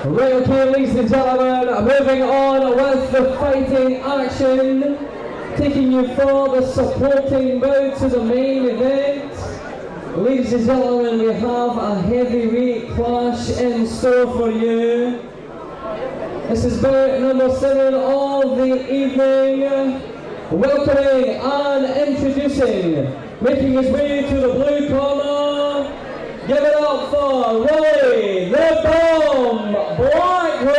Right, okay, ladies and gentlemen, moving on with the fighting action, taking you for the supporting bout to the main event. Ladies and gentlemen, we have a heavyweight clash in store for you. This is bout number 7 of the evening. Welcoming and introducing, making his way to the blue corner, give it up for Wullie, the Bomb, Blackwood!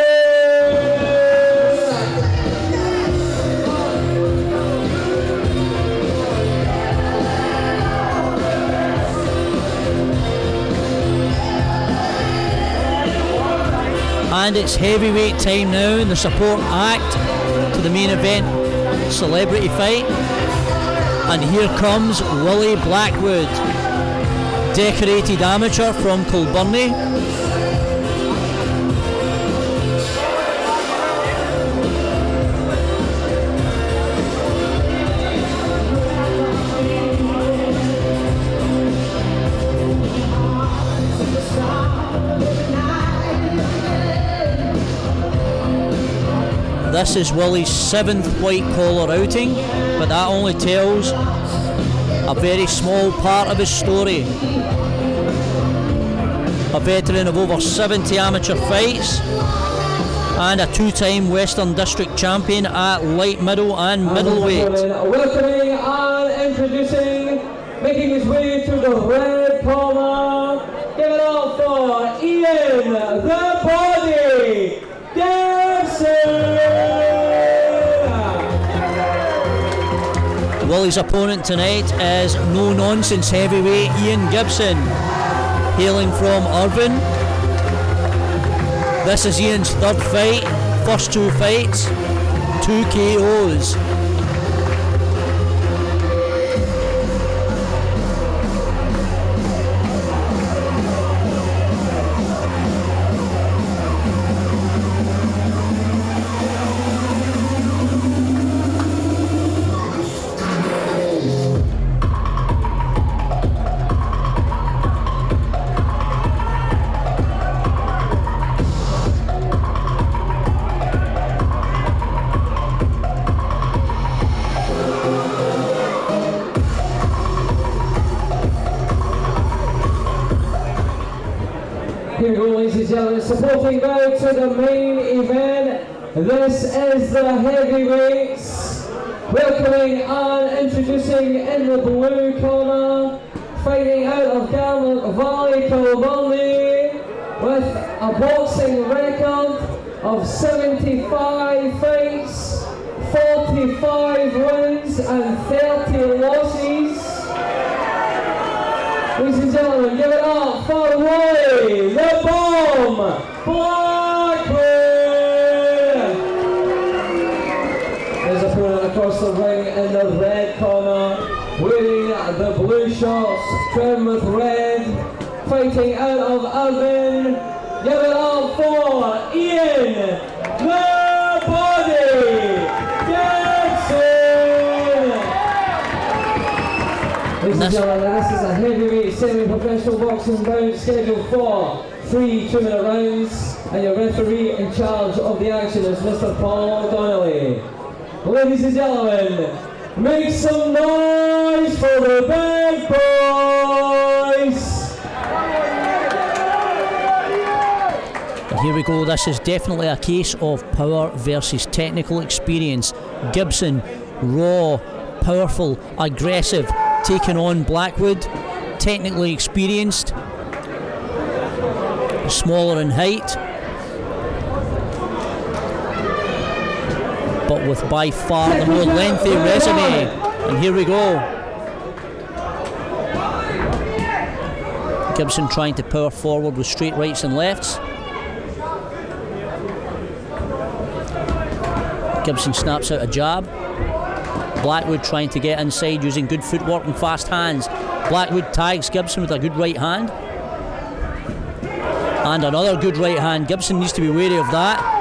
And it's heavyweight time now in the support act to the main event celebrity fight. And here comes Wullie Blackwood, decorated amateur from Kilburnie. This is Wullie's 7th white collar outing, but that only tells a very small part of his story. A veteran of over 70 amateur fights and a 2-time Western District champion at light, middle and middleweight. Welcoming and introducing, making his way to the red corner, give it up for Ian the Body Gibson! Wullie's opponent tonight is no-nonsense heavyweight Ian Gibson, hailing from Irvine. This is Ian's 3rd fight, first 2 fights, 2 KOs. Here we go, ladies and gentlemen, supporting bout to the main event. This is the heavyweights. Welcoming and introducing in the blue corner, fighting out of Gallant Valley, Kilburnie, with a boxing record of 75 fights, 45 wins and 30 losses. Ladies and gentlemen, give it up for Wullie, the Bomb, Blackwood! His opponent across the ring in the red corner, wearing the blue shorts, trimmed with red, fighting out of Irvine. Give it up for Ian, the Body Gibson! Ladies and gentlemen, this is a heavyweight semi-professional boxing bout scheduled for 3 2-minute rounds, and your referee in charge of the action is Mr. Paul Donnelly. Ladies and gentlemen, make some noise for the big boys! Here we go, this is definitely a case of power versus technical experience. Gibson, raw, powerful, aggressive, taking on Blackwood, technically experienced, smaller in height, but with by far the more lengthy resume. And here we go. Gibson trying to power forward with straight rights and lefts. Gibson snaps out a jab. Blackwood trying to get inside using good footwork and fast hands. Blackwood tags Gibson with a good right hand. And another good right hand. Gibson needs to be wary of that.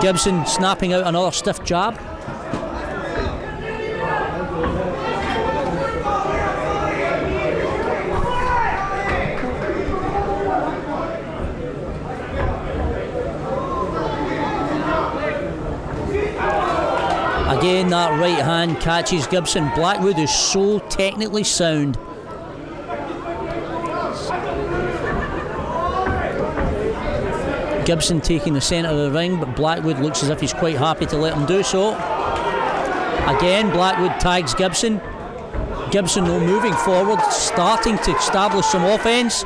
Gibson snapping out another stiff jab. Again, that right hand catches Gibson. Blackwood is so technically sound. Gibson taking the centre of the ring, but Blackwood looks as if he's quite happy to let him do so. Again, Blackwood tags Gibson. Gibson, though, moving forward, starting to establish some offence.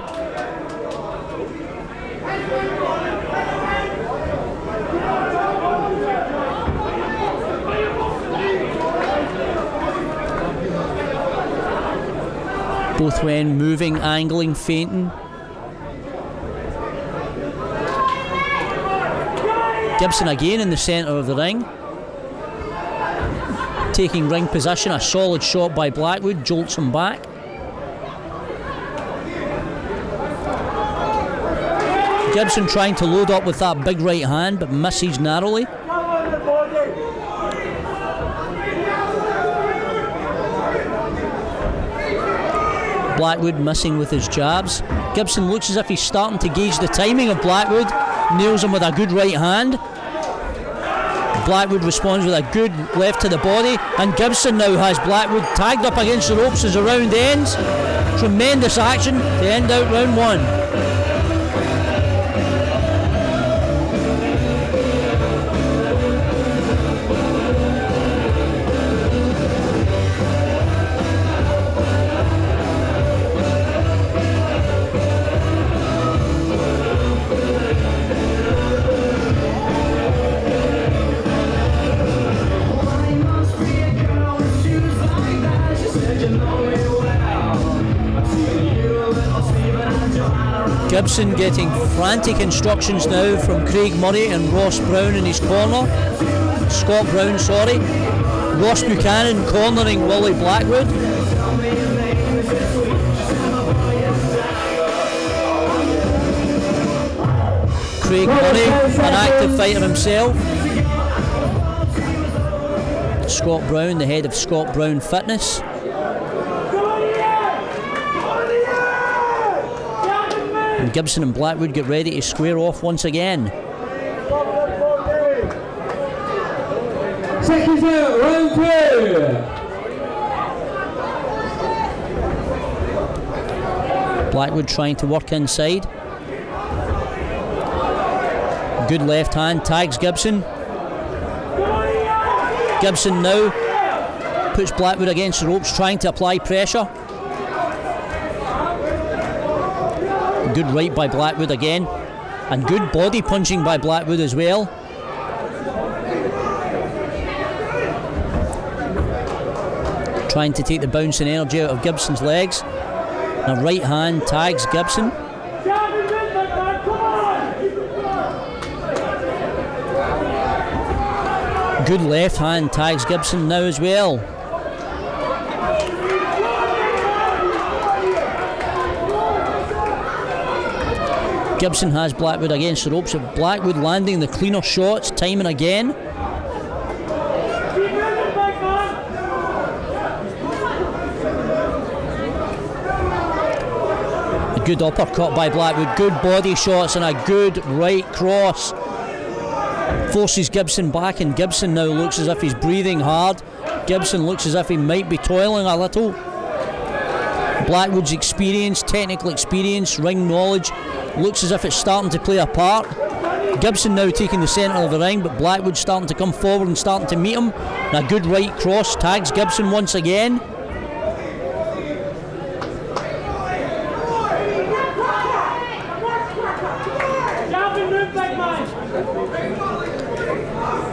Both men moving, angling, feinting. Gibson again in the centre of the ring. Taking ring position, a solid shot by Blackwood, jolts him back. Gibson trying to load up with that big right hand, but misses narrowly. Blackwood missing with his jabs. Gibson looks as if he's starting to gauge the timing of Blackwood. Nails him with a good right hand. Blackwood responds with a good left to the body, and Gibson now has Blackwood tagged up against the ropes as the round ends. Tremendous action to end out round one. Gibson getting frantic instructions now from Craig Murray and Ross Brown in his corner. Scott Brown, sorry. Ross Buchanan cornering Wullie Blackwood. Craig Murray, an active fighter himself. Scott Brown, the head of Scott Brown Fitness. And Gibson and Blackwood get ready to square off once again. Seconds out, round two. Blackwood trying to work inside. Good left hand, tags Gibson. Gibson now puts Blackwood against the ropes, trying to apply pressure. Good right by Blackwood again, and good body punching by Blackwood as well. Trying to take the bouncing energy out of Gibson's legs. A right hand tags Gibson. Good left hand tags Gibson now as well. Gibson has Blackwood against the ropes, but Blackwood landing the cleaner shots time and again. A good uppercut by Blackwood, good body shots and a good right cross. Forces Gibson back, and Gibson now looks as if he's breathing hard. Gibson looks as if he might be toiling a little. Blackwood's experience, technical experience, ring knowledge, looks as if it's starting to play a part. Gibson now taking the centre of the ring, but Blackwood starting to come forward and starting to meet him. And a good right cross tags Gibson once again.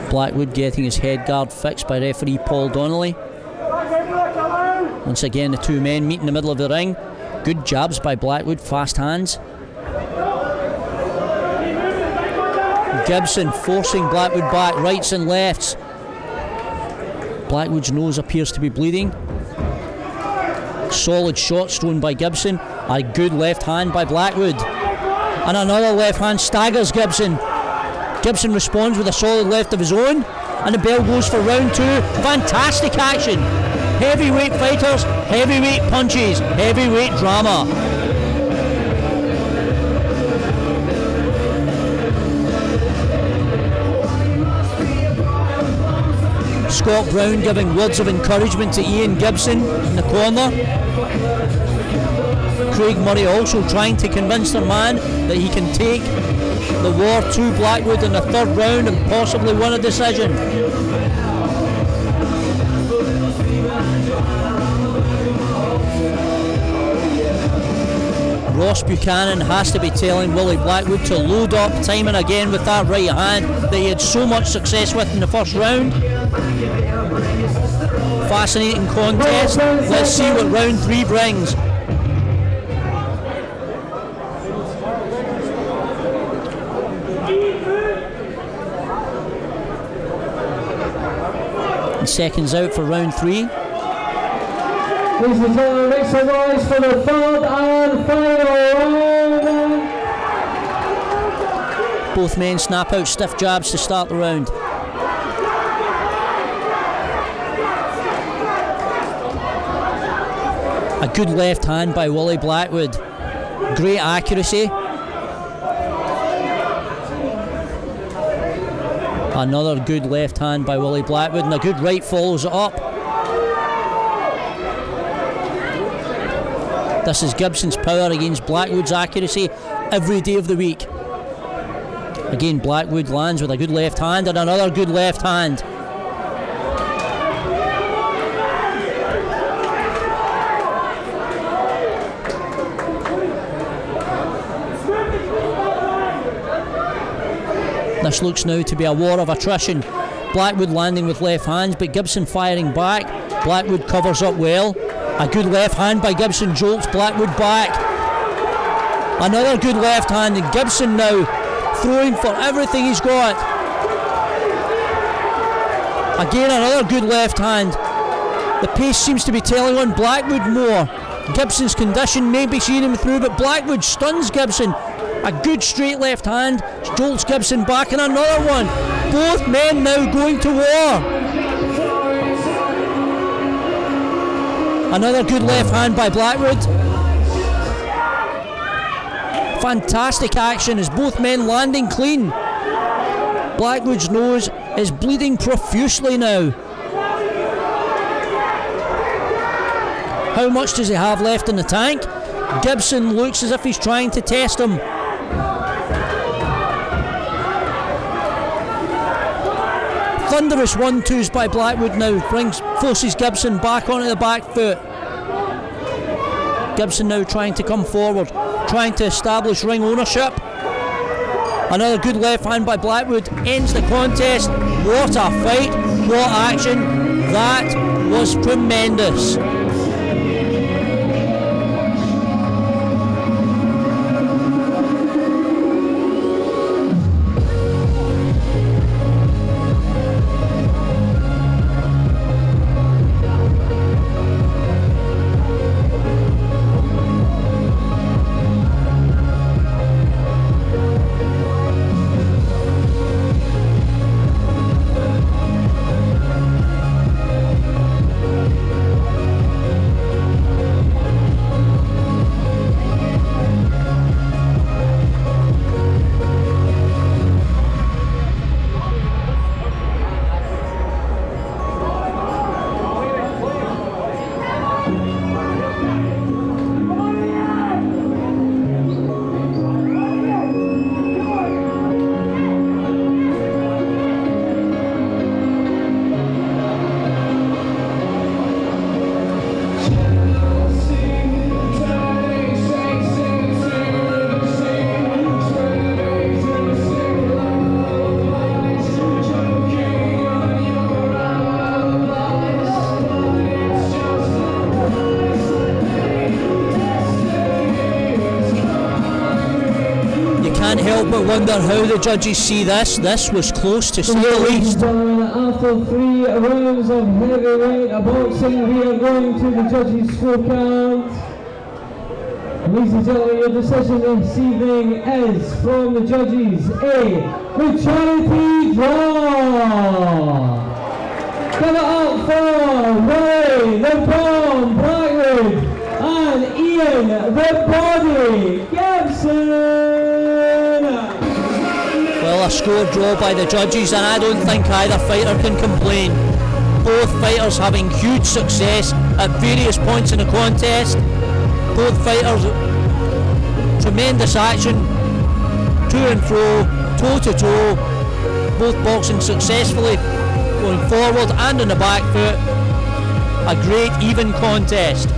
Blackwood getting his head guard fixed by referee Paul Donnelly. Once again, the two men meet in the middle of the ring. Good jabs by Blackwood, fast hands. Gibson forcing Blackwood back, rights and lefts. Blackwood's nose appears to be bleeding. Solid shots thrown by Gibson. A good left hand by Blackwood. And another left hand staggers Gibson. Gibson responds with a solid left of his own. And the bell goes for round two. Fantastic action. Heavyweight fighters, heavyweight punches, heavyweight drama. Scott Brown giving words of encouragement to Ian Gibson in the corner. Craig Murray also trying to convince their man that he can take the war to Blackwood in the third round and possibly win a decision. Ross Buchanan has to be telling Wullie Blackwood to load up time and again with that right hand that he had so much success with in the first round. Fascinating contest. Let's see what round 3 brings. And seconds out for round 3. Ladies and gentlemen, make some noise for the third and final round. Both men snap out stiff jabs to start the round. A good left hand by Wullie Blackwood. Great accuracy. Another good left hand by Wullie Blackwood, and a good right follows it up. This is Gibson's power against Blackwood's accuracy every day of the week. Again, Blackwood lands with a good left hand and another good left hand. This looks now to be a war of attrition. Blackwood landing with left hands, but Gibson firing back. Blackwood covers up well. A good left hand by Gibson jolts Blackwood back. Another good left hand, and Gibson now throwing for everything he's got. Again, another good left hand. The pace seems to be telling on Blackwood more. Gibson's condition may be seeing him through, but Blackwood stuns Gibson. A good straight left hand jolts Gibson back, and another one. Both men now going to war. Another good left hand by Blackwood. Fantastic action as both men landing clean. Blackwood's nose is bleeding profusely now. How much does he have left in the tank? Gibson looks as if he's trying to test him. Thunderous 1-2s by Blackwood now forces Gibson back onto the back foot. Gibson now trying to come forward, trying to establish ring ownership. Another good left hand by Blackwood ends the contest. What a fight, what action. That was tremendous. Can't help but wonder how the judges see this. This was close to say the least. After 3 rounds of heavyweight boxing, we are going to the judges' scorecard. Ladies and gentlemen, your decision this evening is from the judges a majority draw. Give it up for Wullie the Bomb Blackwood and Ian the Body Gibson. Well, a score draw by the judges, and I don't think either fighter can complain. both fighters having huge success at various points in the contest. Both fighters, tremendous action, to and fro, toe to toe, both boxing successfully, going forward and on the back foot. A great even contest.